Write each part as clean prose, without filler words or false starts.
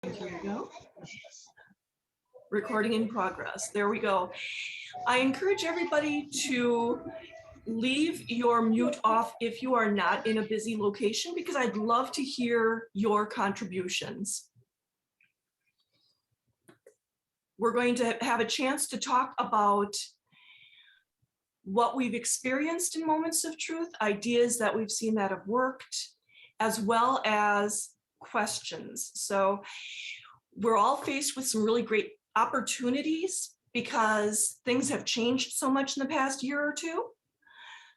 Here we go. Recording in progress. There we go. I encourage everybody to leave your mute off if you are not in a busy location, because I'd love to hear your contributions. We're going to have a chance to talk about what we've experienced in moments of truth, ideas that we've seen that have worked, as well as questions. So we're all faced with some really great opportunities because things have changed so much in the past year or two.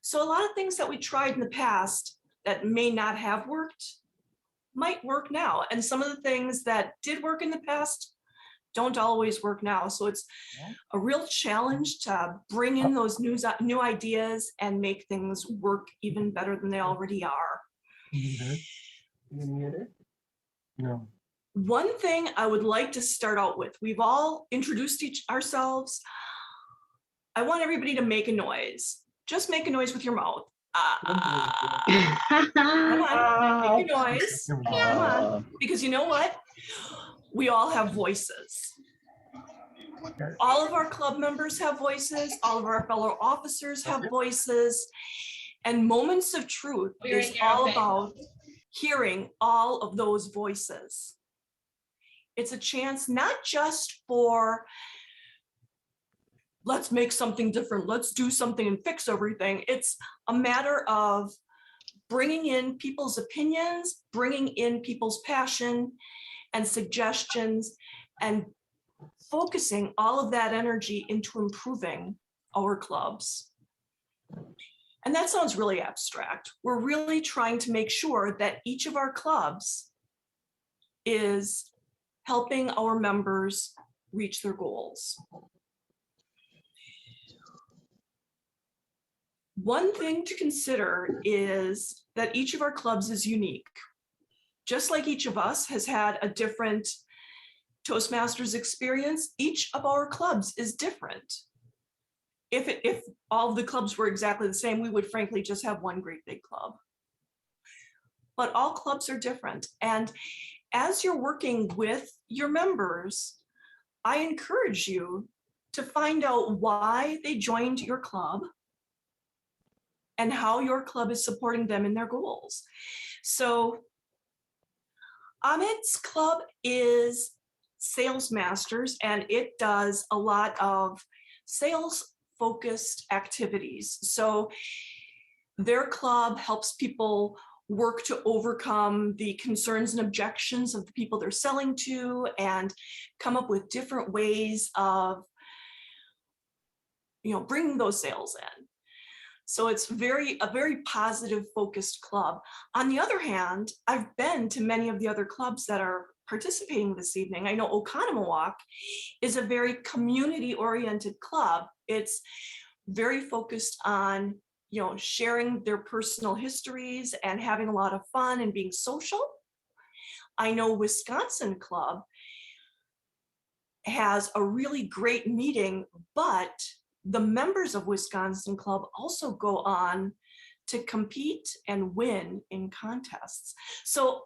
So a lot of things that we tried in the past that may not have worked might work now. And some of the things that did work in the past don't always work now. So it's a real challenge to bring in those new ideas and make things work even better than they already are. No. One thing I would like to start out with, we've all introduced ourselves. I want everybody to make a noise. Just make a noise with your mouth. Come on, make a noise. Come on, because you know what? We all have voices. All of our club members have voices. All of our fellow officers have voices. And Moments of Truth is all about hearing all of those voices. It's a chance not just for let's make something different, let's do something and fix everything. It's a matter of bringing in people's opinions, bringing in people's passion and suggestions, and focusing all of that energy into improving our clubs. And that sounds really abstract. We're really trying to make sure that each of our clubs is helping our members reach their goals. One thing to consider is that each of our clubs is unique. Just like each of us has had a different Toastmasters experience, each of our clubs is different. If all of the clubs were exactly the same, we would frankly just have one great big club. But all clubs are different. And as you're working with your members, I encourage you to find out why they joined your club and how your club is supporting them in their goals. So Amit's club is Sales Masters, and it does a lot of sales focused activities. So their club helps people work to overcome the concerns and objections of the people they're selling to and come up with different ways of bringing those sales in. So it's a very positive focused club. On the other hand, I've been to many of the other clubs that are participating this evening. I know Oconomowoc is a very community oriented club. It's very focused on sharing their personal histories and having a lot of fun and being social. I know Wisconsin Club has a really great meeting, but the members of Wisconsin Club also go on to compete and win in contests. So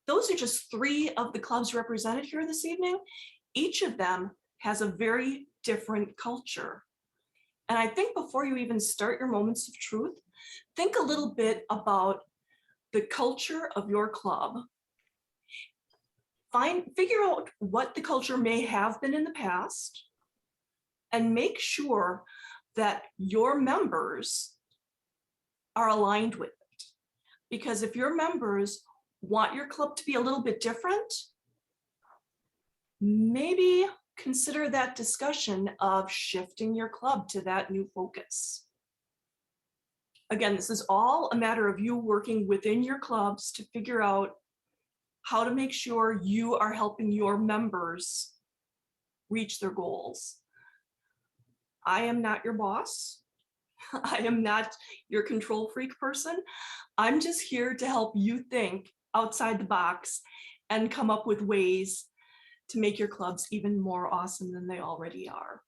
those are just 3 of the clubs represented here this evening. Each of them has a very different culture. And I think before you even start your Moments of Truth, think a little bit about the culture of your club. Figure out what the culture may have been in the past, and make sure that your members are aligned with it. Because if your members want your club to be a little bit different, maybe consider that discussion of shifting your club to that new focus. Again, this is all a matter of you working within your clubs to figure out how to make sure you are helping your members reach their goals. I am not your boss. I am not your control freak person. I'm just here to help you think outside the box and come up with ways to make your clubs even more awesome than they already are.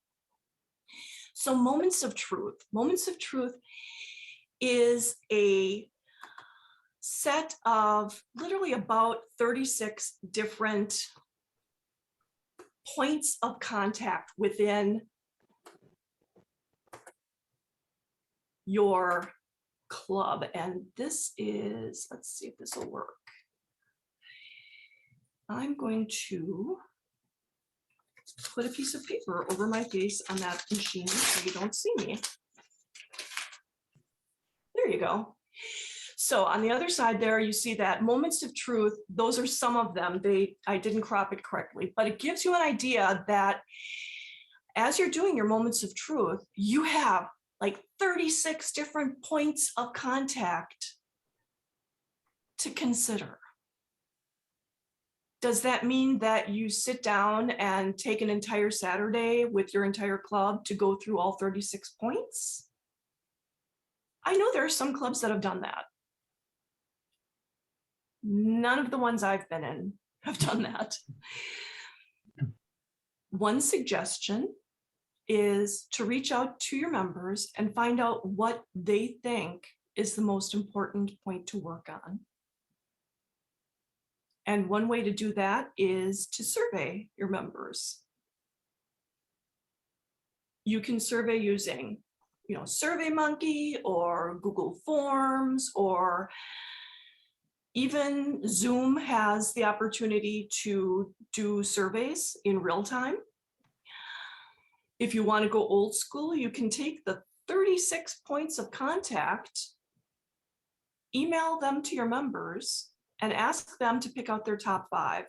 So Moments of Truth. Moments of Truth is a set of literally about 36 different points of contact within your club. And this is, let's see if this will work. I'm going to put a piece of paper over my face on that machine so you don't see me. There you go. So on the other side there, you see that moments of truth, those are some of them. I didn't crop it correctly, but it gives you an idea that as you're doing your moments of truth, you have like 36 different points of contact to consider. Does that mean that you sit down and take an entire Saturday with your entire club to go through all 36 points? I know there are some clubs that have done that. None of the ones I've been in have done that. One suggestion is to reach out to your members and find out what they think is the most important point to work on. And one way to do that is to survey your members. You can survey using, SurveyMonkey or Google Forms, or even Zoom has the opportunity to do surveys in real time. If you want to go old school, you can take the 36 points of contact, email them to your members, and ask them to pick out their top 5.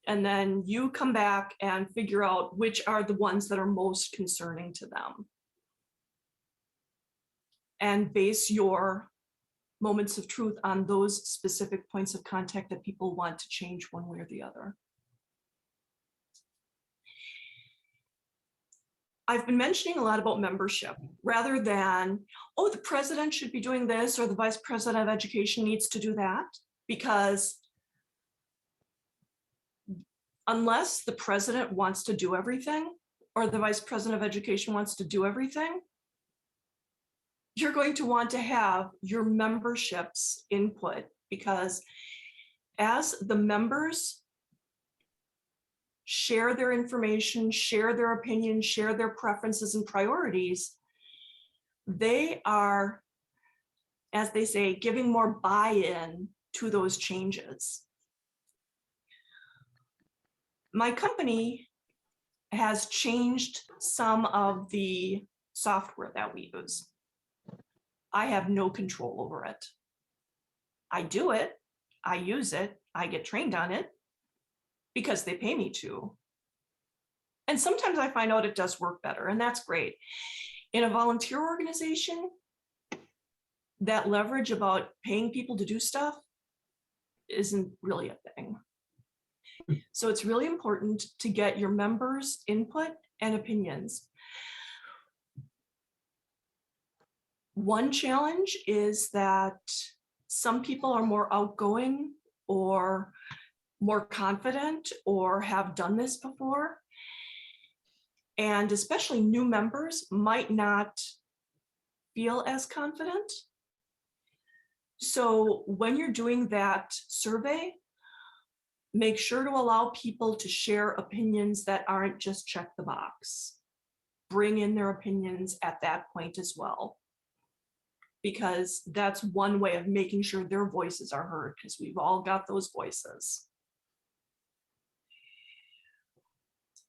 And then you come back and figure out which are the ones that are most concerning to them. And base your moments of truth on those specific points of contact that people want to change one way or the other. I've been mentioning a lot about membership rather than, oh, the president should be doing this or the vice president of education needs to do that, because unless the president wants to do everything or the vice president of education wants to do everything, you're going to want to have your membership's input, because as the members share their information, share their opinions, share their preferences and priorities, they are, as they say, giving more buy-in to those changes. My company has changed some of the software that we use. I have no control over it. I do it, I use it, I get trained on it because they pay me to. And sometimes I find out it does work better, and that's great. In a volunteer organization, that leverage about paying people to do stuff isn't really a thing. So it's really important to get your members' input and opinions. One challenge is that some people are more outgoing or more confident or have done this before. And especially new members might not feel as confident. So when you're doing that survey, make sure to allow people to share opinions that aren't just check the box. Bring in their opinions at that point as well, because that's one way of making sure their voices are heard, because we've all got those voices.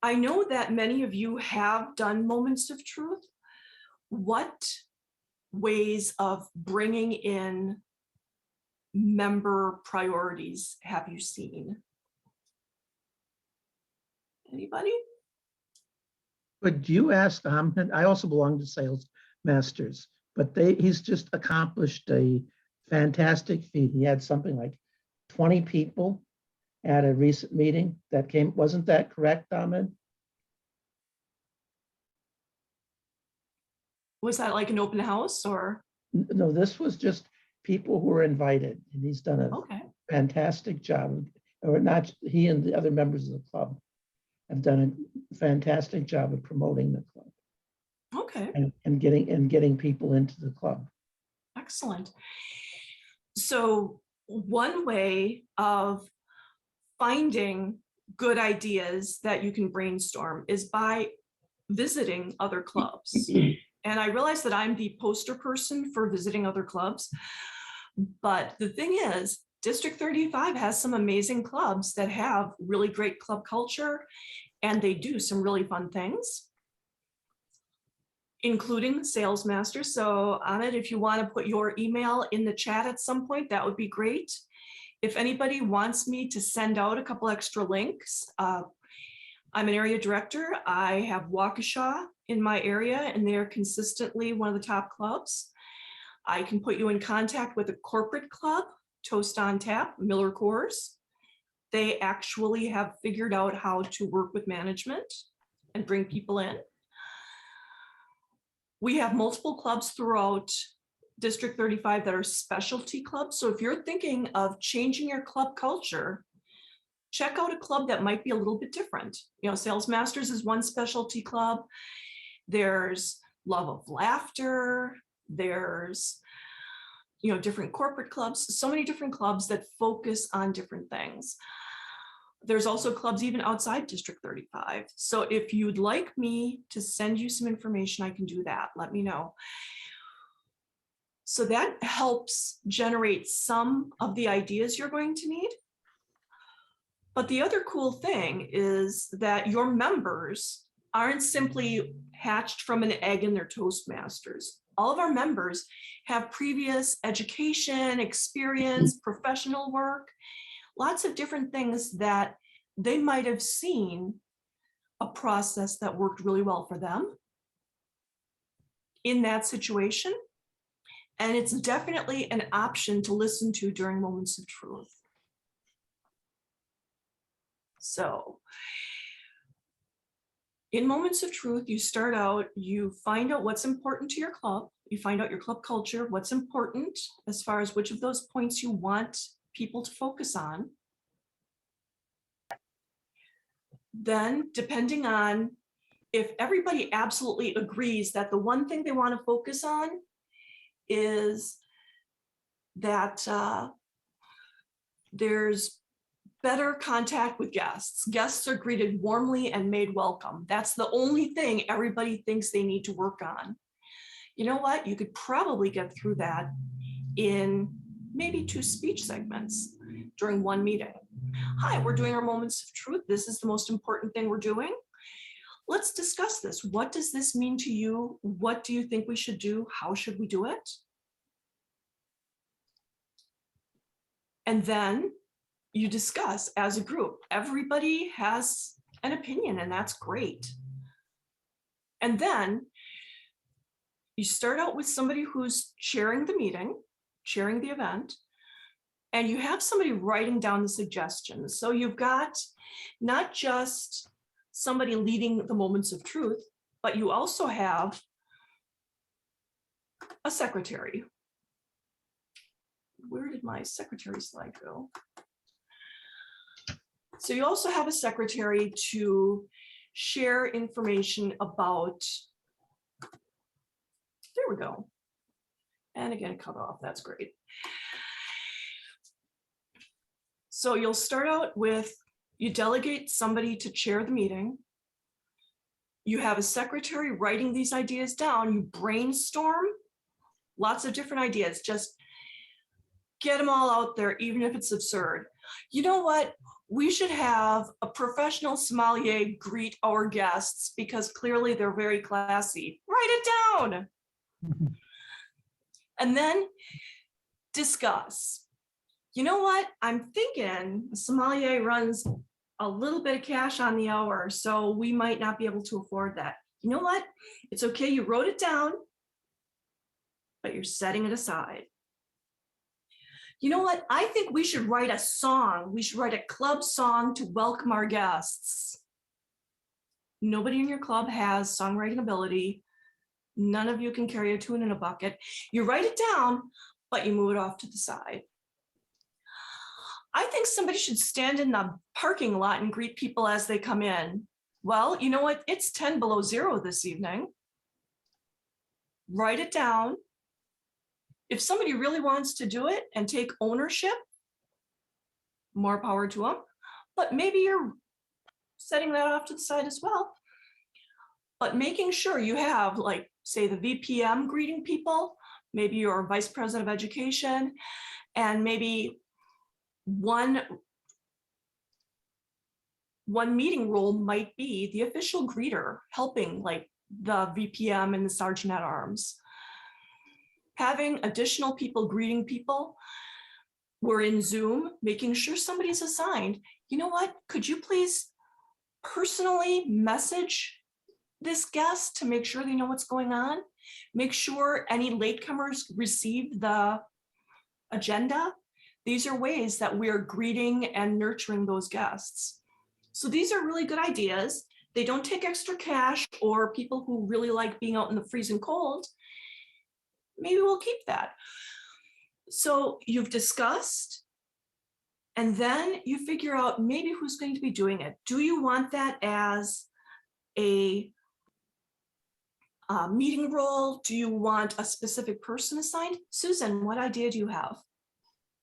I know that many of you have done moments of truth. What ways of bringing in member priorities have you seen? Anybody? Could you ask Ahmed? I also belong to Sales Masters, but he's just accomplished a fantastic feat. He had something like 20 people at a recent meeting that came. Wasn't that correct, Ahmed? Was that like an open house or? No, this was just people who were invited, and he's done a fantastic job. Or not, he and the other members of the club have done a fantastic job of promoting the club. Okay. And getting people into the club. Excellent. So one way of finding good ideas that you can brainstorm is by visiting other clubs. And I realize that I'm the poster person for visiting other clubs. But the thing is, District 35 has some amazing clubs that have really great club culture, and they do some really fun things, including Sales Master. So Ahmed, if you want to put your email in the chat at some point, that would be great. If anybody wants me to send out a couple extra links, I'm an area director. I have Waukesha in my area, and they're consistently one of the top clubs. I can put you in contact with a corporate club, Toast on Tap, Miller Coors. They actually have figured out how to work with management and bring people in. We have multiple clubs throughout District 35 that are specialty clubs. So if you're thinking of changing your club culture, check out a club that might be a little bit different. You know, Sales Masters is one specialty club. There's Love of Laughter. There's, you know, different corporate clubs, so many different clubs that focus on different things. There's also clubs even outside District 35. So if you'd like me to send you some information, I can do that. Let me know. So that helps generate some of the ideas you're going to need. But the other cool thing is that your members aren't simply hatched from an egg in their Toastmasters. All of our members have previous education, experience, professional work, lots of different things that they might have seen a process that worked really well for them in that situation. And it's definitely an option to listen to during moments of truth. So in moments of truth, you start out, you find out what's important to your club. You find out your club culture, what's important as far as which of those points you want people to focus on. Then, depending on if everybody absolutely agrees that the one thing they want to focus on is that there's better contact with guests. Guests are greeted warmly and made welcome. That's the only thing everybody thinks they need to work on. You know what? You could probably get through that in maybe 2 speech segments during one meeting. Hi, we're doing our moments of truth. This is the most important thing we're doing. Let's discuss this. What does this mean to you? What do you think we should do? How should we do it? And then you discuss as a group. Everybody has an opinion, and that's great. And then you start out with somebody who's chairing the meeting, chairing the event, and you have somebody writing down the suggestions. So you've got not just somebody leading the moments of truth, but you also have a secretary. Where did my secretary slide go? So you also have a secretary to share information about, there we go. And again, cut off, that's great. So you'll start out with, you delegate somebody to chair the meeting. You have a secretary writing these ideas down. You brainstorm lots of different ideas. Just get them all out there, even if it's absurd. You know what? We should have a professional sommelier greet our guests because clearly they're very classy. Write it down. And then discuss. You know what? I'm thinking the sommelier runs a little bit of cash on the hour, so we might not be able to afford that. You know what? It's okay, you wrote it down, but you're setting it aside. You know what? I think we should write a song. We should write a club song to welcome our guests. Nobody in your club has songwriting ability. None of you can carry a tune in a bucket. You write it down, but you move it off to the side. I think somebody should stand in the parking lot and greet people as they come in. Well, you know what? It's 10 below zero this evening. Write it down. If somebody really wants to do it and take ownership, more power to them. But maybe you're setting that off to the side as well. But making sure you have, like, say, the VPM greeting people, maybe your vice president of education, and maybe one meeting role might be the official greeter, helping like the VPM and the sergeant at arms. Having additional people greeting people. We're in Zoom, making sure somebody's assigned. You know what? Could you please personally message this guest to make sure they know what's going on? Make sure any latecomers receive the agenda. These are ways that we're greeting and nurturing those guests. So these are really good ideas. They don't take extra cash, or people who really like being out in the freezing cold, maybe we'll keep that. So you've discussed, and then you figure out maybe who's going to be doing it. Do you want that as a meeting role? Do you want a specific person assigned? Susan, what idea do you have?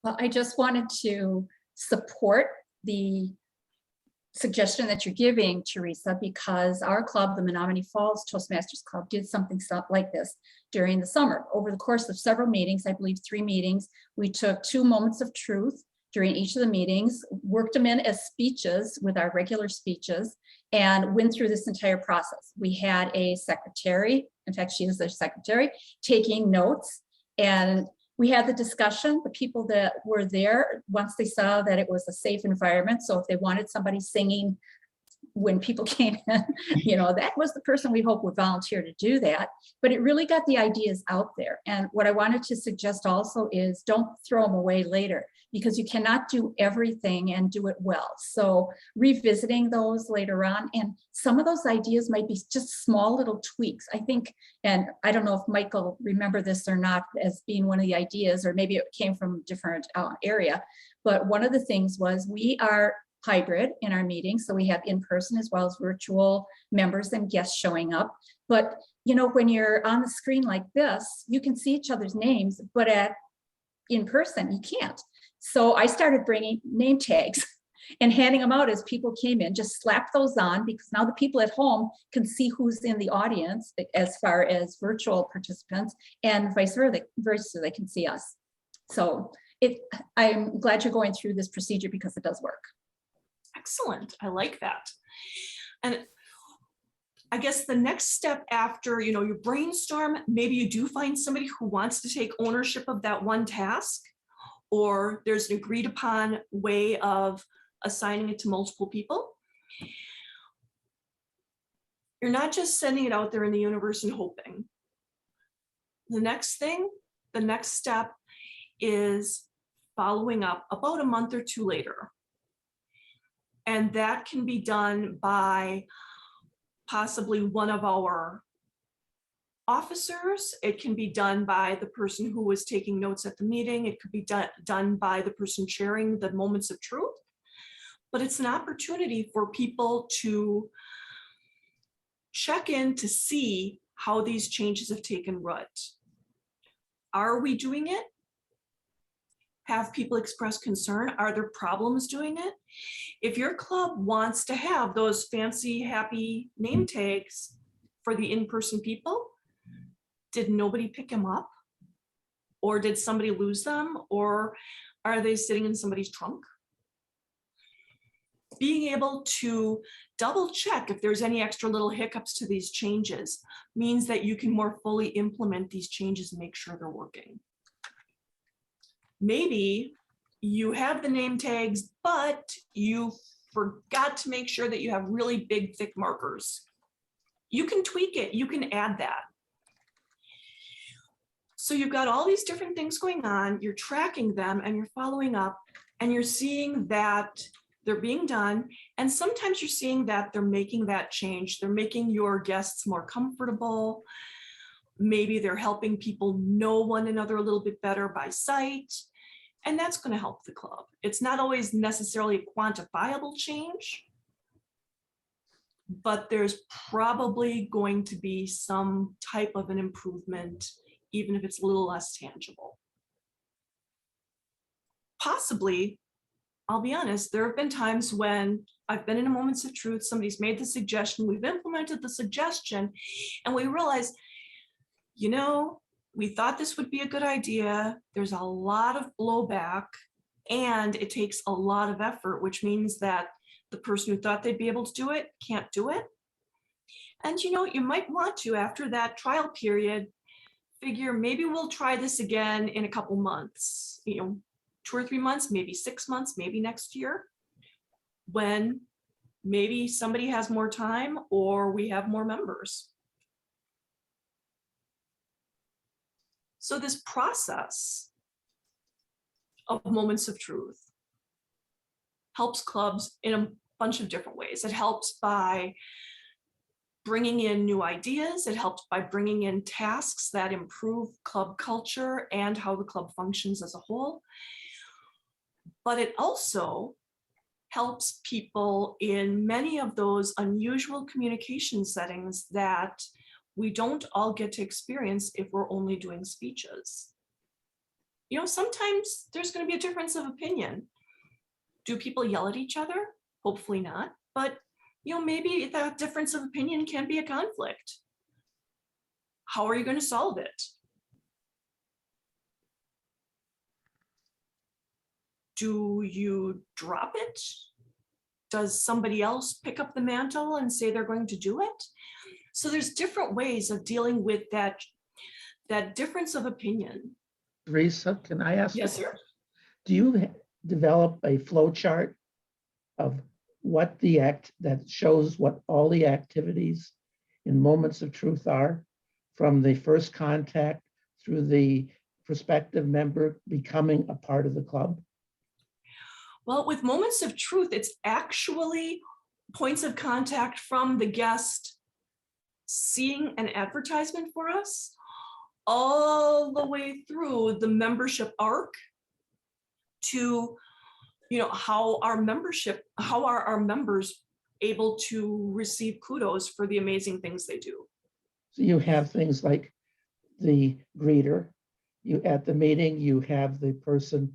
Well, I just wanted to support the suggestion that you're giving, Theresa, because our club, the Menominee Falls Toastmasters Club, did something like this during the summer. Over the course of several meetings, I believe 3 meetings, we took 2 moments of truth during each of the meetings, worked them in as speeches with our regular speeches, and went through this entire process. We had a secretary, in fact, she is the secretary, taking notes, and we had the discussion. The people that were there, once they saw that it was a safe environment, so if they wanted somebody singing when people came in, you know, that was the person we hope would volunteer to do that. But it really got the ideas out there. And what I wanted to suggest also is don't throw them away later, because you cannot do everything and do it well. So revisiting those later on, and some of those ideas might be just small little tweaks. I think, and I don't know if Michael remember this or not as being one of the ideas, or maybe it came from a different area, but one of the things was we are hybrid in our meetings. So we have in-person as well as virtual members and guests showing up. But you know, when you're on the screen like this, you can see each other's names, but in person, you can't. So I started bringing name tags and handing them out as people came in. Just slap those on, because now the people at home can see who's in the audience as far as virtual participants, and vice versa, they can see us. So I'm glad you're going through this procedure, because it does work. Excellent, I like that. And I guess the next step after, you know, you brainstorm, maybe you do find somebody who wants to take ownership of that one task, or there's an agreed upon way of assigning it to multiple people. You're not just sending it out there in the universe and hoping. The next step is following up about a month or 2 later. And that can be done by possibly one of our officers. It can be done by the person who was taking notes at the meeting. It could be done by the person sharing the moments of truth. But it's an opportunity for people to check in to see how these changes have taken root. Are we doing it? Have people express concern? Are there problems doing it? If your club wants to have those fancy, happy name tags for the in-person people, did nobody pick them up? Or did somebody lose them? Or are they sitting in somebody's trunk? Being able to double check if there's any extra little hiccups to these changes means that you can more fully implement these changes and make sure they're working. Maybe you have the name tags, but you forgot to make sure that you have really big, thick markers. You can tweak it, you can add that. So you've got all these different things going on, you're tracking them and you're following up, and you're seeing that they're being done. And sometimes you're seeing that they're making that change. They're making your guests more comfortable. Maybe they're helping people know one another a little bit better by sight. And that's going to help the club. It's not always necessarily a quantifiable change, but there's probably going to be some type of an improvement, even if it's a little less tangible. Possibly I'll be honest, there have been times when I've been in a moments of truth, somebody's made the suggestion, we've implemented the suggestion, and we realize, you know, we thought this would be a good idea. There's a lot of blowback and it takes a lot of effort, which means that the person who thought they'd be able to do it can't do it. And you know, you might want to, after that trial period, figure maybe we'll try this again in a couple months, you know, 2 or 3 months, maybe 6 months, maybe next year, when maybe somebody has more time or we have more members. So this process of moments of truth helps clubs in a bunch of different ways. It helps by bringing in new ideas. It helps by bringing in tasks that improve club culture and how the club functions as a whole. But it also helps people in many of those unusual communication settings that we don't all get to experience if we're only doing speeches. You know, sometimes there's going to be a difference of opinion. Do people yell at each other? Hopefully not. But, you know, maybe that difference of opinion can be a conflict. How are you going to solve it? Do you drop it? Does somebody else pick up the mantle and say they're going to do it? So there's different ways of dealing with that difference of opinion. Theresa, can I ask? Yes, sir. Do you develop a flow chart of what that shows what all the activities in moments of truth are, from the first contact through the prospective member becoming a part of the club? Well, with moments of truth, it's actually points of contact from the guest seeing an advertisement for us all the way through the membership arc to, you know, how are our members able to receive kudos for the amazing things they do. So you have things like the greeter, you at the meeting, you have the person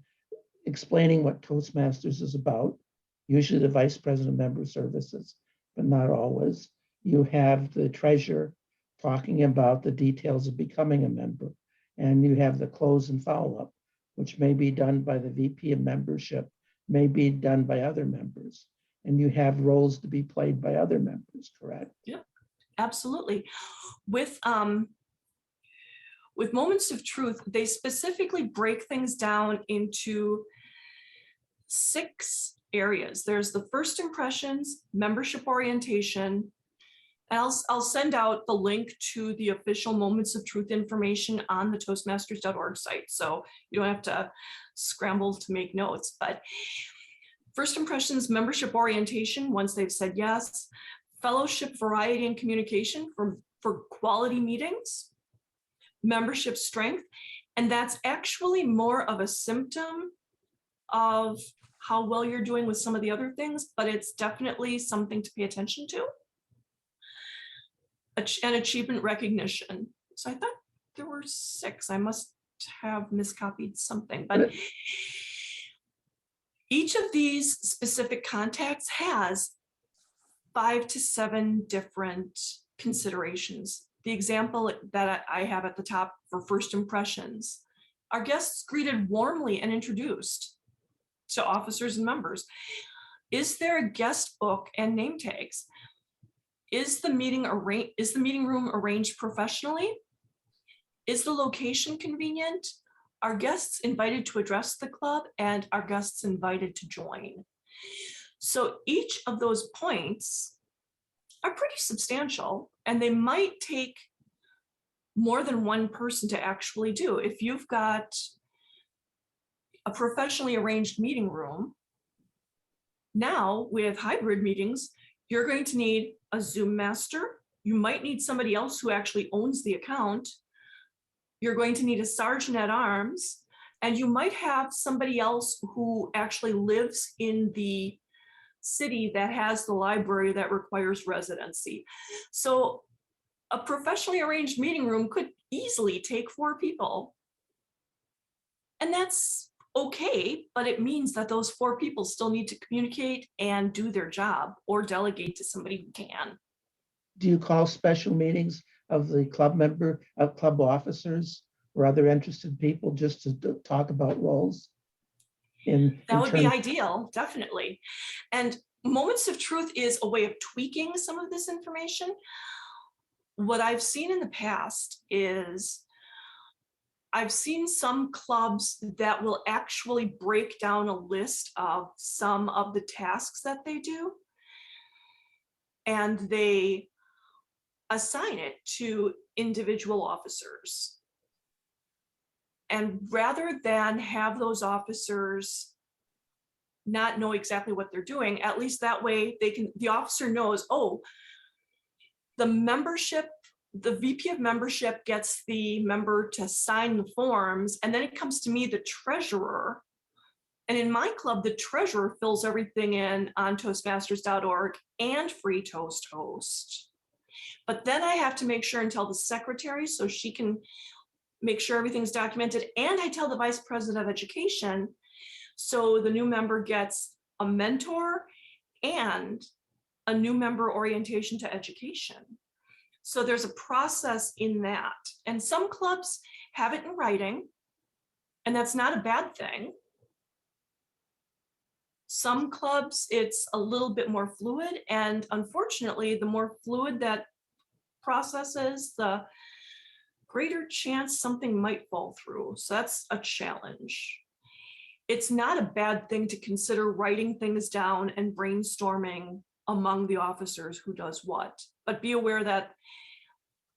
explaining what Toastmasters is about, usually the vice president of member services, but not always. You have the treasurer talking about the details of becoming a member, and you have the close and follow-up, which may be done by the VP of membership, may be done by other members, and you have roles to be played by other members, correct? Yeah, absolutely. With moments of truth, they specifically break things down into 6 areas. There's the first impressions, membership orientation. I'll send out the link to the official moments of truth information on the toastmasters.org site, so you don't have to scramble to make notes. But first impressions, membership orientation, once they've said yes, fellowship, variety, and communication for quality meetings, membership strength, and that's actually more of a symptom of how well you're doing with some of the other things, but it's definitely something to pay attention to. And achievement recognition. So I thought there were 6. I must have miscopied something, but each of these specific contacts has 5 to 7 different considerations. The example that I have at the top for first impressions, our guests greeted warmly and introduced to officers and members. Is there a guest book and name tags? Is the meeting room arranged professionally? Is the location convenient? Are guests invited to address the club, and are guests invited to join? So each of those points are pretty substantial, and they might take more than one person to actually do. If you've got a professionally arranged meeting room, now with hybrid meetings, you're going to need a Zoom master. You might need somebody else who actually owns the account. You're going to need a sergeant at arms, and you might have somebody else who actually lives in the city that has the library that requires residency. So a professionally arranged meeting room could easily take 4 people. And that's okay, but it means that those 4 people still need to communicate and do their job or delegate to somebody who can. Do you call special meetings of the club officers or other interested people just to talk about roles? That would be terms, ideal, definitely. And Moments of Truth is a way of tweaking some of this information. What I've seen in the past is I've seen some clubs that will actually break down a list of some of the tasks that they do, and they assign it to individual officers. And rather than have those officers not know exactly what they're doing, at least that way the officer knows, oh, the membership, the VP of membership gets the member to sign the forms, and then it comes to me, the treasurer. And in my club, the treasurer fills everything in on toastmasters.org and Free Toast Host. But then I have to make sure and tell the secretary so she can make sure everything's documented. And I tell the vice president of education, so the new member gets a mentor and a new member orientation to education. So there's a process in that. And some clubs have it in writing, and that's not a bad thing. Some clubs, it's a little bit more fluid. And unfortunately, the more fluid that process is, the greater chance something might fall through. So that's a challenge. It's not a bad thing to consider writing things down and brainstorming among the officers who does what, but be aware that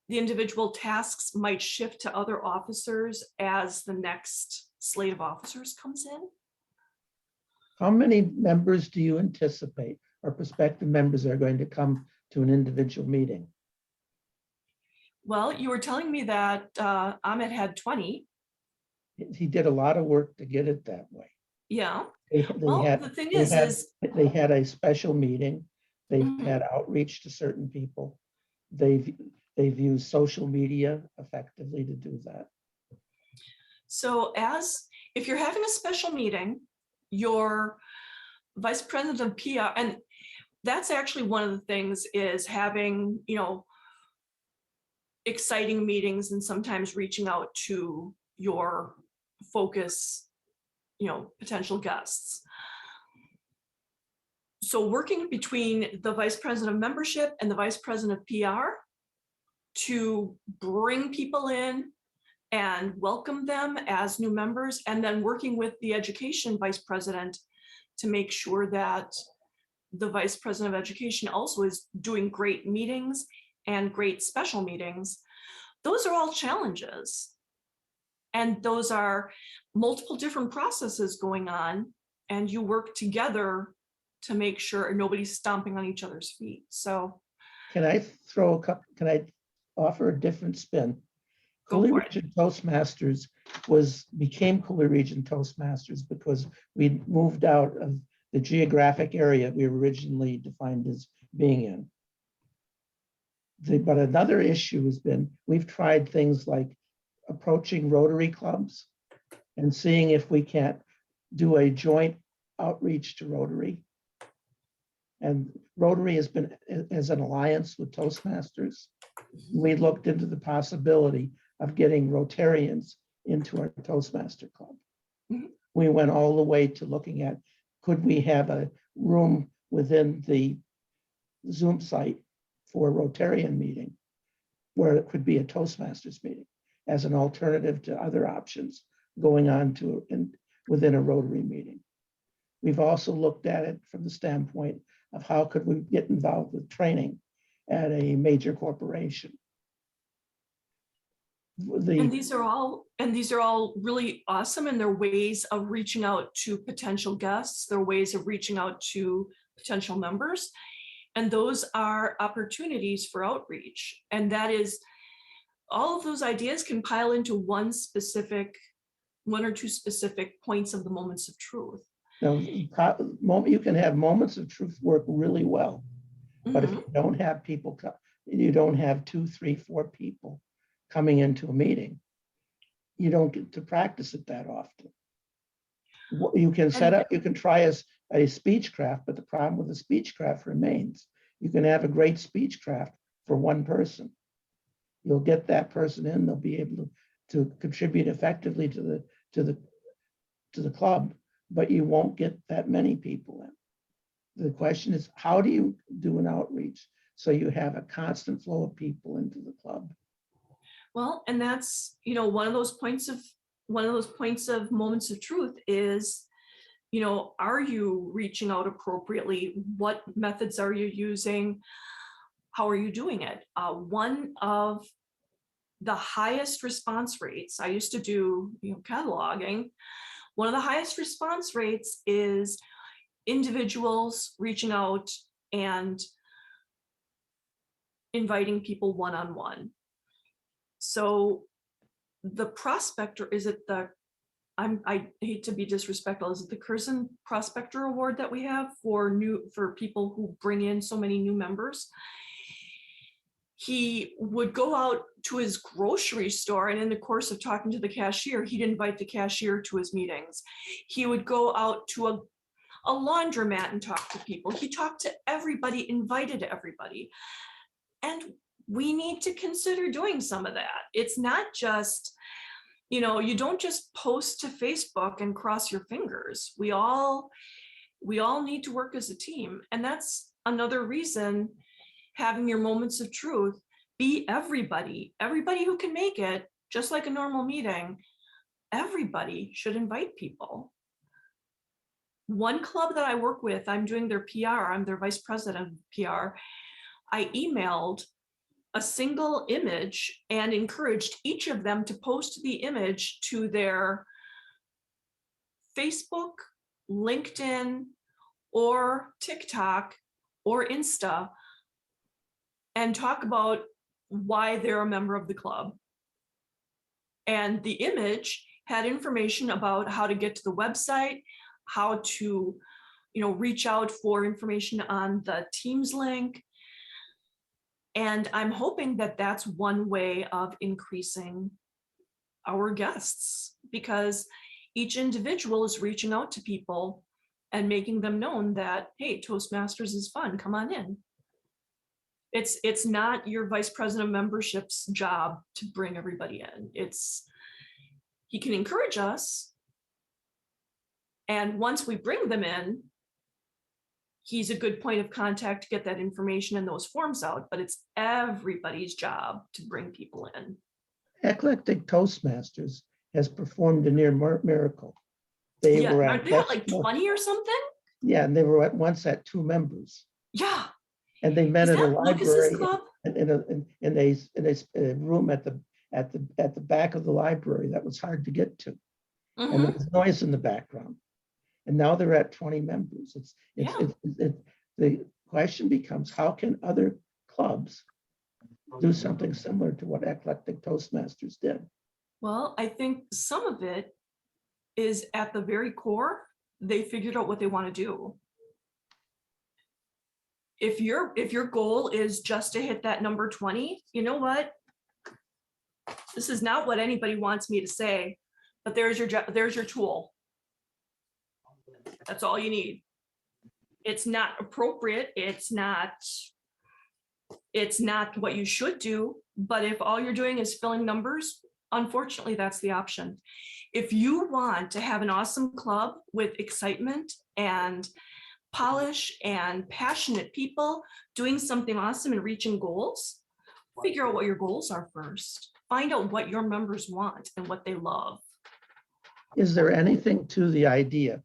the individual tasks might shift to other officers as the next slate of officers comes in. how many members do you anticipate or prospective members are going to come to an individual meeting? Well, you were telling me that Ahmed had 20. He did a lot of work to get it that way. Yeah. They Well, had, the thing they is had a special meeting. They've Mhm. had outreach to certain people. They've used social media effectively to do that. so if you're having a special meeting, your vice president of PR, and that's actually one of the things, is having, exciting meetings and sometimes reaching out to your focus, potential guests. So working between the vice president of membership and the vice president of PR to bring people in and welcome them as new members, and then working with the education vice president to make sure that the vice president of education also is doing great meetings and great special meetings. Those are all challenges. And those are multiple different processes going on, and you work together to make sure nobody's stomping on each other's feet. So Can I offer a different spin? Go Cooley for it. Region Toastmasters became Cooley Region Toastmasters because we moved out of the geographic area we were originally defined as being in. But another issue has been, we've tried things like approaching Rotary clubs and seeing if we can't do a joint outreach to Rotary. And Rotary has been as an alliance with Toastmasters. We looked into the possibility of getting Rotarians into our Toastmaster Club. Mhm. We went all the way to looking at, could we have a room within the Zoom site for a Rotarian meeting where it could be a Toastmasters meeting as an alternative to other options going on within a Rotary meeting. We've also looked at it from the standpoint of how could we get involved with training at a major corporation. And these are all really awesome, and they're ways of reaching out to potential guests. They're ways of reaching out to potential members. And those are opportunities for outreach. And that is, all of those ideas can pile into one or two specific points of the Moments of Truth. Now, you can have Moments of Truth work really well, but if you don't have people, you don't have 2, 3, 4 people coming into a meeting, you don't get to practice it that often. You can set up, you can try as a speechcraft, but the problem with the speechcraft remains. You can have a great speechcraft for one person. You'll get that person in, they'll be able to contribute effectively to the club, but you won't get that many people in. The question is, how do you do an outreach so you have a constant flow of people into the club? Well, and that's, one of those points of moments of truth is, are you reaching out appropriately? What methods are you using? How are you doing it? One of the highest response rates, I used to do, cataloging. One of the highest response rates is individuals reaching out and inviting people one-on-one. So the prospector, is it I hate to be disrespectful, is it the Curzon Prospector Award that we have for people who bring in so many new members? He would go out to his grocery store, and in the course of talking to the cashier, he'd invite the cashier to his meetings. He would go out to a laundromat and talk to people. He talked to everybody, invited everybody. And we need to consider doing some of that. It's not just, you don't just post to Facebook and cross your fingers. We all need to work as a team. And that's another reason having your moments of truth be everybody who can make it, just like a normal meeting. Everybody should invite people. One club that I work with, I'm doing their PR, I'm their vice president of PR. I emailed a single image and encouraged each of them to post the image to their Facebook, LinkedIn, or TikTok, or Insta, and talk about why they're a member of the club. And the image had information about how to get to the website, how to, reach out for information on the Teams link. And I'm hoping that that's one way of increasing our guests, because each individual is reaching out to people and making them known that, hey, Toastmasters is fun, come on in. It's not your vice president of membership's job to bring everybody in. He can encourage us. And once we bring them in, he's a good point of contact to get that information and those forms out, but it's everybody's job to bring people in. Eclectic Toastmasters has performed a near miracle. They were aren't they at like 20 or something? Yeah, and they were once at 2 members. Yeah. And they met at a library club? in a room at the back of the library that was hard to get to. Mm-hmm. And there was noise in the background. And now they're at 20 members. The question becomes, how can other clubs do something similar to what Eclectic Toastmasters did? Well, I think some of it is at the very core, they figured out what they want to do. If your goal is just to hit that number 20, you know what? This is not what anybody wants me to say, but there's your tool. That's all you need. It's not appropriate. It's not what you should do, but if all you're doing is filling numbers, unfortunately, that's the option. If you want to have an awesome club with excitement and polish and passionate people doing something awesome and reaching goals, figure out what your goals are first. Find out what your members want and what they love. Is there anything to the idea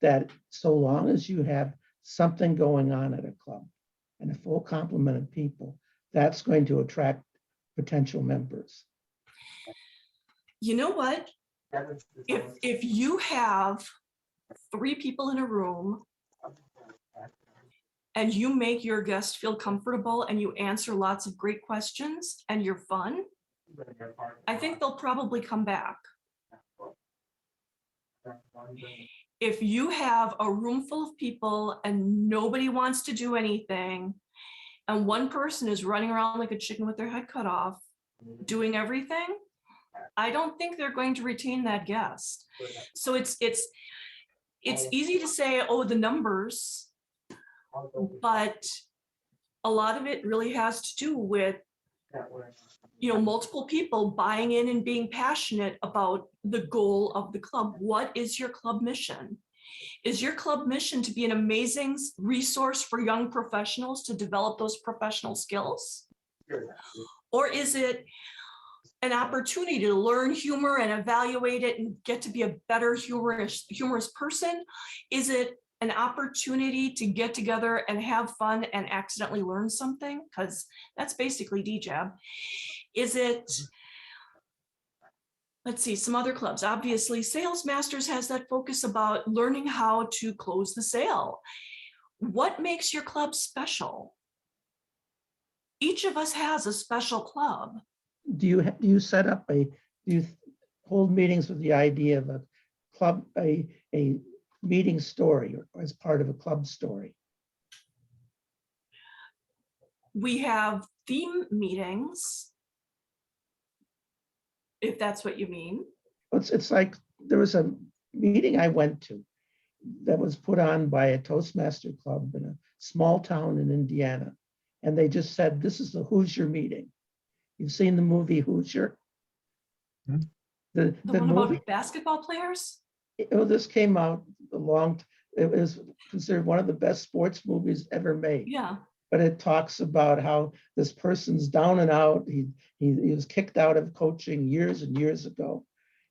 that so long as you have something going on at a club and a full complement of people, that's going to attract potential members? You know what? If you have 3 people in a room and you make your guests feel comfortable and you answer lots of great questions and you're fun, I think they'll probably come back. If you have a room full of people and nobody wants to do anything, and one person is running around like a chicken with their head cut off, doing everything, I don't think they're going to retain that guest. So it's easy to say, oh, the numbers, but a lot of it really has to do with, multiple people buying in and being passionate about the goal of the club. What is your club mission? Is your club mission to be an amazing resource for young professionals to develop those professional skills? Or is it an opportunity to learn humor and evaluate it and get to be a better humorous person? Is it an opportunity to get together and have fun and accidentally learn something? Because that's basically DJAB. Is it, let's see, some other clubs. Obviously, Sales Masters has that focus about learning how to close the sale. What makes your club special? Each of us has a special club. Do you set up do you hold meetings with the idea of a club, a meeting story or as part of a club story? We have theme meetings, if that's what you mean. It's like there was a meeting I went to that was put on by a Toastmaster club in a small town in Indiana. And they just said, this is the Hoosier meeting. You've seen the movie Hoosier? Hmm. The one movie, about basketball players? this came out it was considered one of the best sports movies ever made. Yeah. But it talks about how this person's down and out. He was kicked out of coaching years and years ago.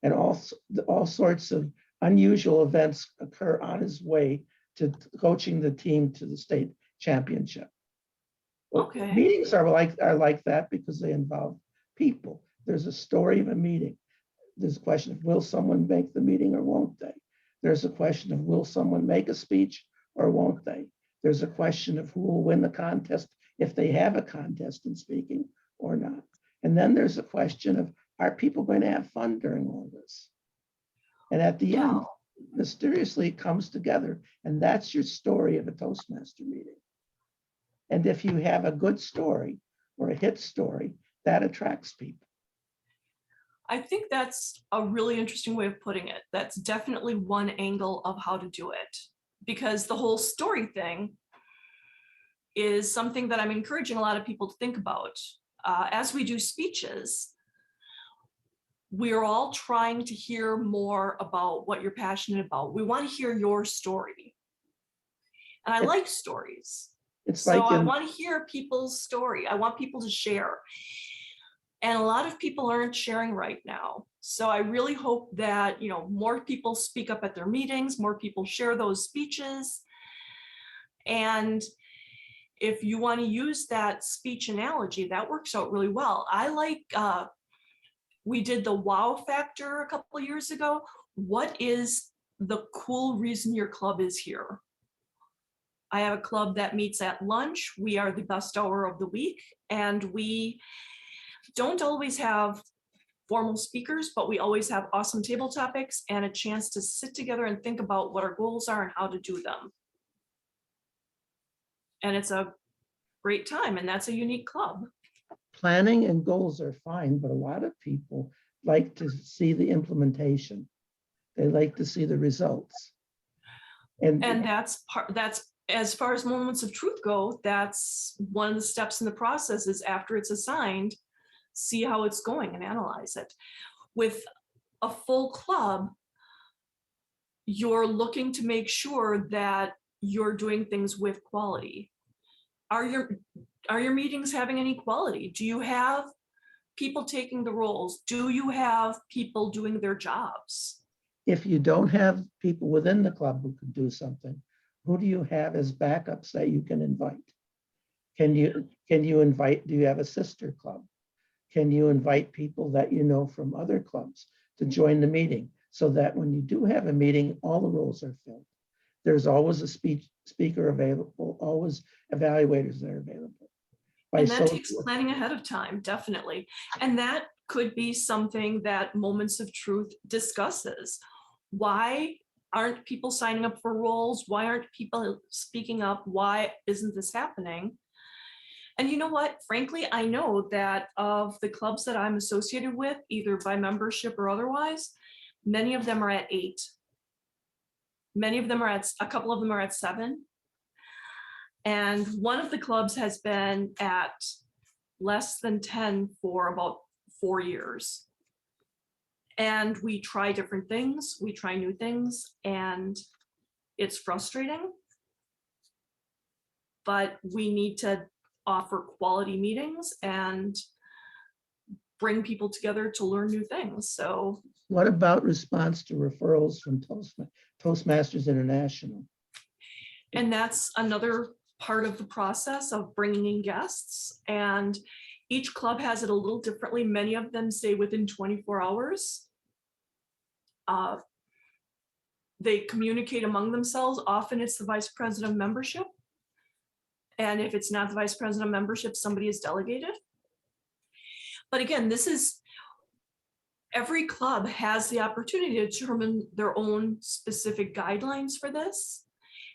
And all sorts of unusual events occur on his way to coaching the team to the state championship. Well, Okay. meetings are like that because they involve people. There's a story of a meeting. There's a question of, will someone make the meeting or won't they? There's a question of, will someone make a speech or won't they? There's a question of who will win the contest if they have a contest in speaking or not. And then there's a question of, are people going to have fun during all this? And at the end, Wow. mysteriously it comes together. And that's your story of a Toastmaster meeting. And if you have a good story or a hit story, that attracts people. I think that's a really interesting way of putting it. That's definitely one angle of how to do it, because the whole story thing is something that I'm encouraging a lot of people to think about. As we do speeches, we're all trying to hear more about what you're passionate about. We want to hear your story. And I like stories. It's So like I want to hear people's story. I want people to share. And a lot of people aren't sharing right now. So I really hope that, more people speak up at their meetings, more people share those speeches. And if you want to use that speech analogy, that works out really well. I like, we did the wow factor a couple of years ago. What is the cool reason your club is here? I have a club that meets at lunch. We are the best hour of the week, and we don't always have formal speakers, but we always have awesome table topics and a chance to sit together and think about what our goals are and how to do them. And it's a great time, and that's a unique club. Planning and goals are fine, but a lot of people like to see the implementation. They like to see the results. And that's as far as moments of truth go, that's one of the steps in the process is after it's assigned, see how it's going and analyze it. With a full club, you're looking to make sure that you're doing things with quality. Are your meetings having any quality? Do you have people taking the roles? Do you have people doing their jobs? if you don't have people within the club who can do something, who do you have as backups that you can invite? Can you invite, do you have a sister club? Can you invite people that you know from other clubs to join the meeting so that when you do have a meeting, all the roles are filled? There's always a speaker available, always evaluators that are available. And that takes planning ahead of time, definitely. And that could be something that Moments of Truth discusses. Why aren't people signing up for roles? Why aren't people speaking up? Why isn't this happening? And you know what? Frankly, I know that of the clubs that I'm associated with, either by membership or otherwise, many of them are at 8. Many of them are a couple of them are at 7. And one of the clubs has been at less than 10 for about 4 years. And we try different things, we try new things, and it's frustrating. But we need to offer quality meetings and bring people together to learn new things. So What about response to referrals from Toastmasters International? and that's another part of the process of bringing in guests. And each club has it a little differently. Many of them say within 24 hours. They communicate among themselves. Often it's the vice president of membership. And if it's not the vice president of membership, somebody is delegated. But again, this is, every club has the opportunity to determine their own specific guidelines for this.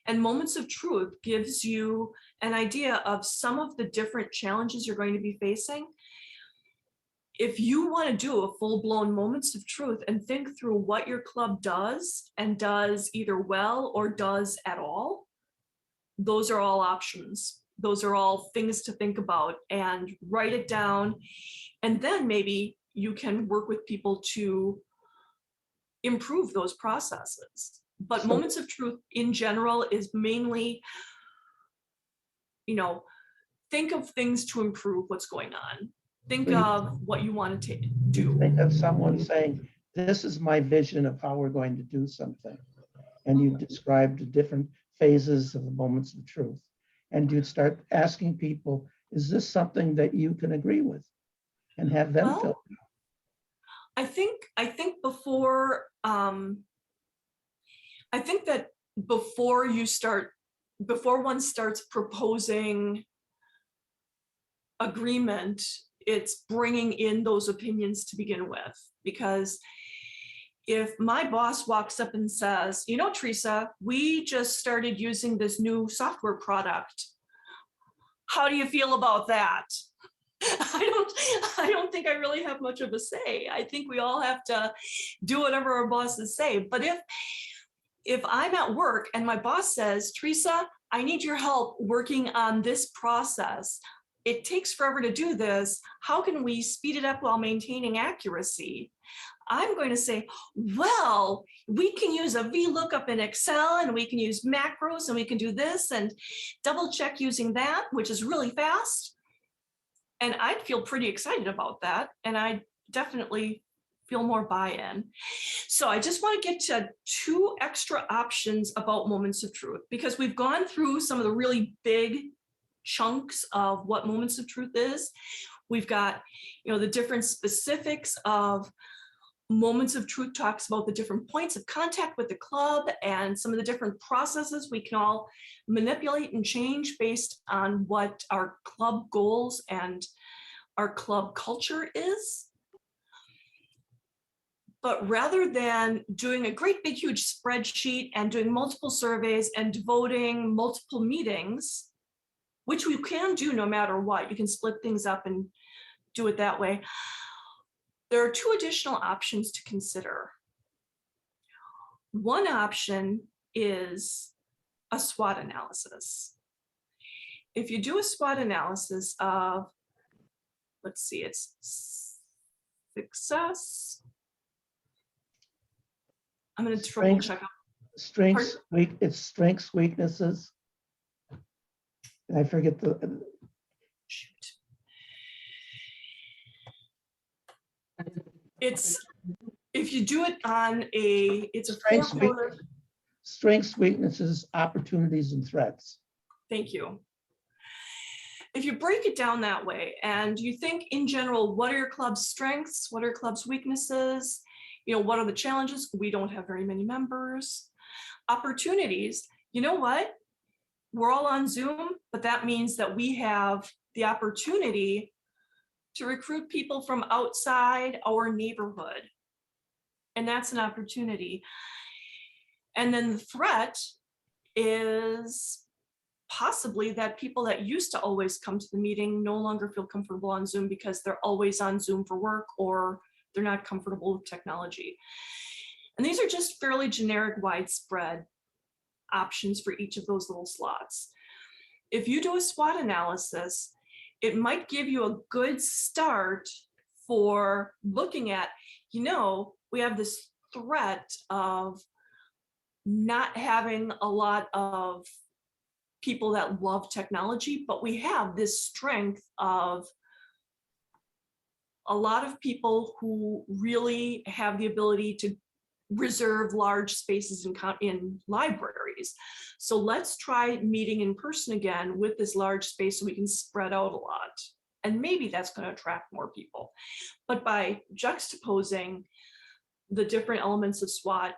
And Moments of Truth gives you an idea of some of the different challenges you're going to be facing. If you want to do a full-blown Moments of Truth and think through what your club does and does either well or does at all, those are all options. Those are all things to think about and write it down. And then maybe you can work with people to improve those processes. But So- Moments of Truth in general is mainly, think of things to improve what's going on. Think Well, you- of what you want to do. Think of someone saying, this is my vision of how we're going to do something. And you described the different phases of the Moments of Truth. And you'd start asking people, is this something that you can agree with? And have them Well, fill. I think before, I think that before one starts proposing agreement, it's bringing in those opinions to begin with. Because if my boss walks up and says, Theresa, we just started using this new software product. How do you feel about that? I don't think I really have much of a say. I think we all have to do whatever our bosses say. But if I'm at work and my boss says, Theresa, I need your help working on this process. It takes forever to do this. How can we speed it up while maintaining accuracy? I'm going to say, well, we can use a VLOOKUP in Excel and we can use macros and we can do this and double check using that, which is really fast. And I'd feel pretty excited about that. And I definitely feel more buy-in. So I just want to get to 2 extra options about Moments of Truth, because we've gone through some of the really big chunks of what Moments of Truth is. We've got, the different specifics of Moments of Truth talks about the different points of contact with the club and some of the different processes we can all manipulate and change based on what our club goals and our club culture is. But rather than doing a great big huge spreadsheet and doing multiple surveys and devoting multiple meetings, which we can do no matter what, you can split things up and do it that way. There are 2 additional options to consider. One option is a SWOT analysis. If you do a SWOT analysis of, let's see, it's success. I'm going to triple check. Strengths, strengths, weaknesses. I forget the. Shoot. It's, if you do it on it's a Strengths, 4-quarter. Strengths, weaknesses, opportunities, and threats. Thank you. If you break it down that way and you think in general, what are your club's strengths? What are your club's weaknesses? What are the challenges? We don't have very many members. Opportunities, you know what? We're all on Zoom, but that means that we have the opportunity to recruit people from outside our neighborhood. And that's an opportunity. And then the threat is possibly that people that used to always come to the meeting no longer feel comfortable on Zoom because they're always on Zoom for work or they're not comfortable with technology. And these are just fairly generic, widespread options for each of those little slots. If you do a SWOT analysis, it might give you a good start for looking at, we have this threat of not having a lot of people that love technology, but we have this strength of a lot of people who really have the ability to reserve large spaces in libraries. So let's try meeting in person again with this large space so we can spread out a lot. And maybe that's going to attract more people. But by juxtaposing the different elements of SWOT,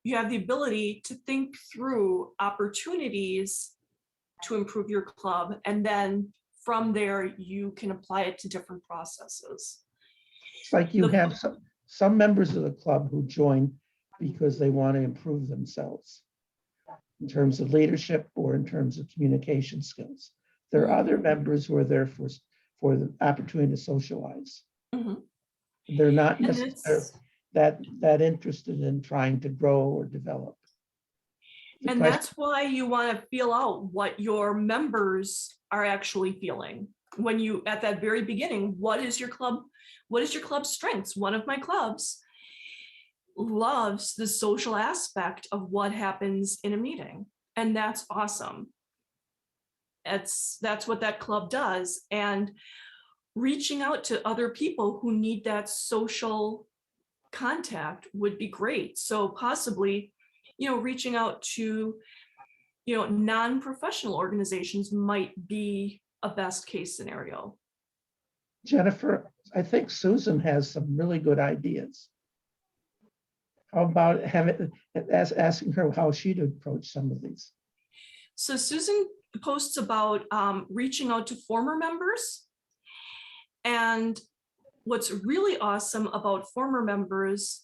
you have the ability to think through opportunities to improve your club. And then from there, you can apply it to different processes. It's like you have some members of the club who join because they want to improve themselves in terms of leadership or in terms of communication skills. There are other members who are there for the opportunity to socialize. Mhm. They're not And necessarily that interested in trying to grow or develop. And that's why you want to feel out what your members are actually feeling. When you, at that very beginning, what is your club's strengths? One of my clubs loves the social aspect of what happens in a meeting. And that's awesome. That's what that club does. And reaching out to other people who need that social contact would be great. So possibly, reaching out to, non-professional organizations might be a best case scenario. Jennifer, I think Susan has some really good ideas. How about asking her how she'd approach some of these? So Susan posts about reaching out to former members. And what's really awesome about former members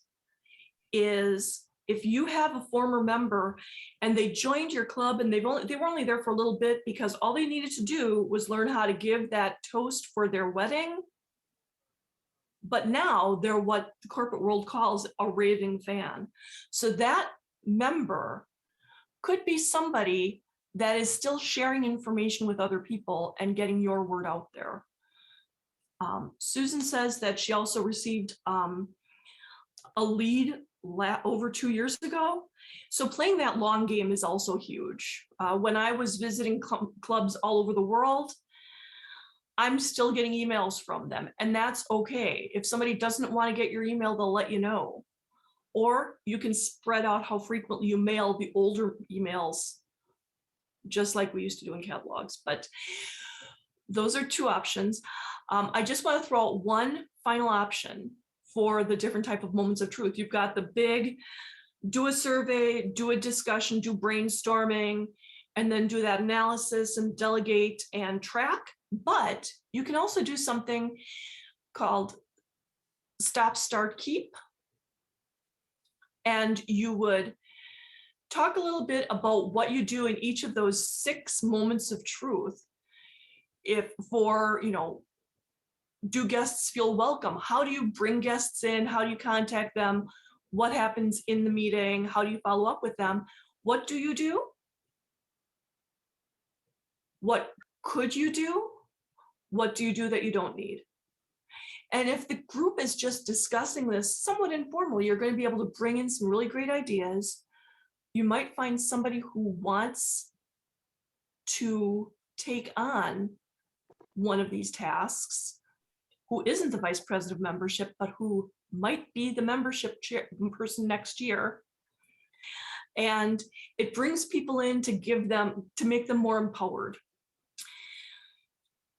is if you have a former member and they joined your club and they were only there for a little bit because all they needed to do was learn how to give that toast for their wedding. But now they're what the corporate world calls a raving fan. So that member could be somebody that is still sharing information with other people and getting your word out there. Susan says that she also received a lead over 2 years ago. So playing that long game is also huge. When I was visiting clubs all over the world, I'm still getting emails from them, and that's okay. If somebody doesn't want to get your email, they'll let you know. Or you can spread out how frequently you mail the older emails, just like we used to do in catalogs. But those are two options. I just want to throw out one final option for the different type of moments of truth. You've got the big, do a survey, do a discussion, do brainstorming, and then do that analysis and delegate and track. But you can also do something called stop, start, keep. And you would talk a little bit about what you do in each of those 6 moments of truth. If for, do guests feel welcome? How do you bring guests in? How do you contact them? What happens in the meeting? How do you follow up with them? What do you do? What could you do? What do you do that you don't need? And if the group is just discussing this somewhat informally, you're going to be able to bring in some really great ideas. You might find somebody who wants to take on one of these tasks, who isn't the vice president of membership, but who might be the membership person next year. And it brings people in to make them more empowered.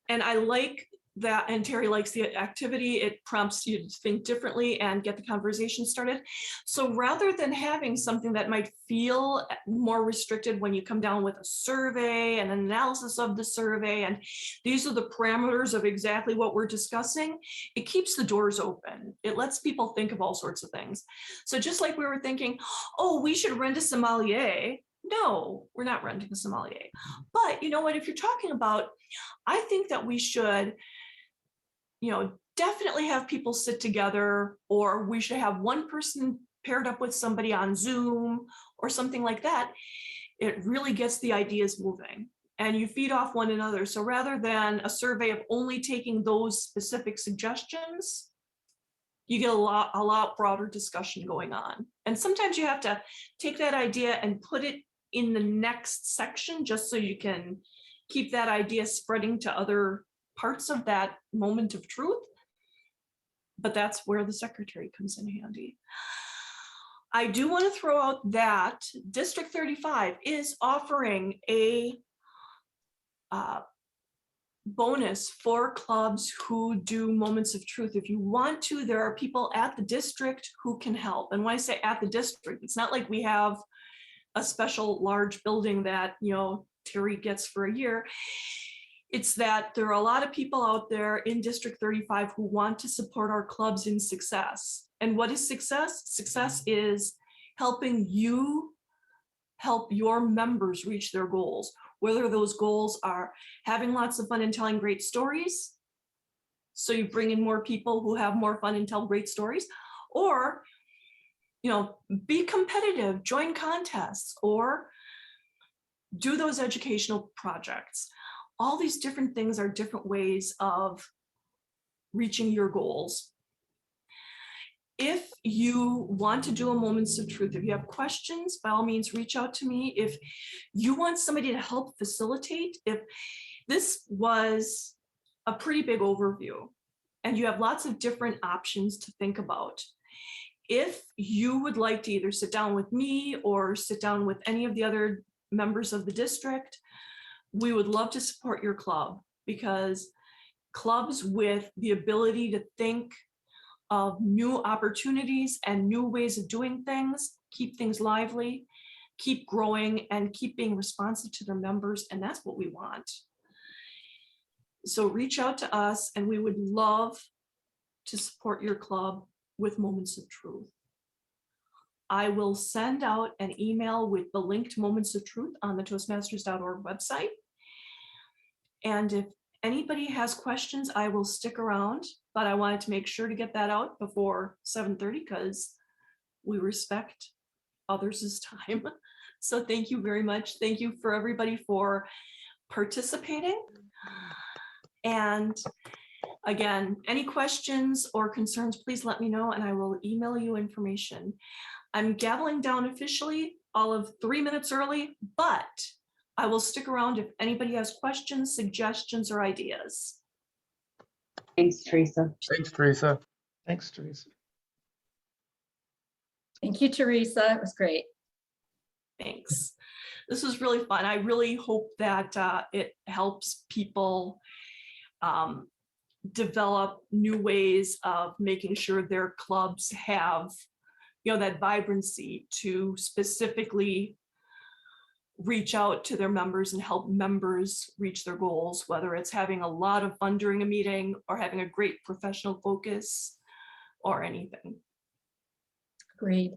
And I like that, and Terry likes the activity. It prompts you to think differently and get the conversation started. So rather than having something that might feel more restricted when you come down with a survey and an analysis of the survey, and these are the parameters of exactly what we're discussing, it keeps the doors open. It lets people think of all sorts of things. So just like we were thinking, oh, we should rent a sommelier. No, we're not renting a sommelier. But you know what, if you're talking about, I think that we should, definitely have people sit together, or we should have one person paired up with somebody on Zoom or something like that, it really gets the ideas moving and you feed off one another. So rather than a survey of only taking those specific suggestions, you get a lot broader discussion going on. And sometimes you have to take that idea and put it in the next section just so you can keep that idea spreading to other parts of that moment of truth. But that's where the secretary comes in handy. I do want to throw out that District 35 is offering a bonus for clubs who do moments of truth. If you want to, there are people at the district who can help. And when I say at the district, it's not like we have a special large building that, you know, Terry gets for a year. It's that there are a lot of people out there in District 35 who want to support our clubs in success. And what is success? Success is helping you help your members reach their goals, whether those goals are having lots of fun and telling great stories, so you bring in more people who have more fun and tell great stories, or, you know, be competitive, join contests, or do those educational projects. All these different things are different ways of reaching your goals. If you want to do a Moments of Truth, if you have questions, by all means, reach out to me. If you want somebody to help facilitate, if this was a pretty big overview and you have lots of different options to think about, if you would like to either sit down with me or sit down with any of the other members of the district, we would love to support your club, because clubs with the ability to think of new opportunities and new ways of doing things keep things lively, keep growing, and keep being responsive to their members. And that's what we want. So reach out to us and we would love to support your club with Moments of Truth. I will send out an email with the link to Moments of Truth on the Toastmasters.org website. And if anybody has questions, I will stick around, but I wanted to make sure to get that out before 7:30 because we respect others' time. So thank you very much. Thank you for everybody for participating. And again, any questions or concerns, please let me know and I will email you information. I'm gaveling down officially all of 3 minutes early, but I will stick around if anybody has questions, suggestions, or ideas. Thanks, Teresa. Thanks, Theresa. Thanks, Theresa. Thank you, Teresa. It was great. Thanks. This was really fun. I really hope that it helps people develop new ways of making sure their clubs have, you know, that vibrancy to specifically reach out to their members and help members reach their goals, whether it's having a lot of fun during a meeting or having a great professional focus or anything. Agreed.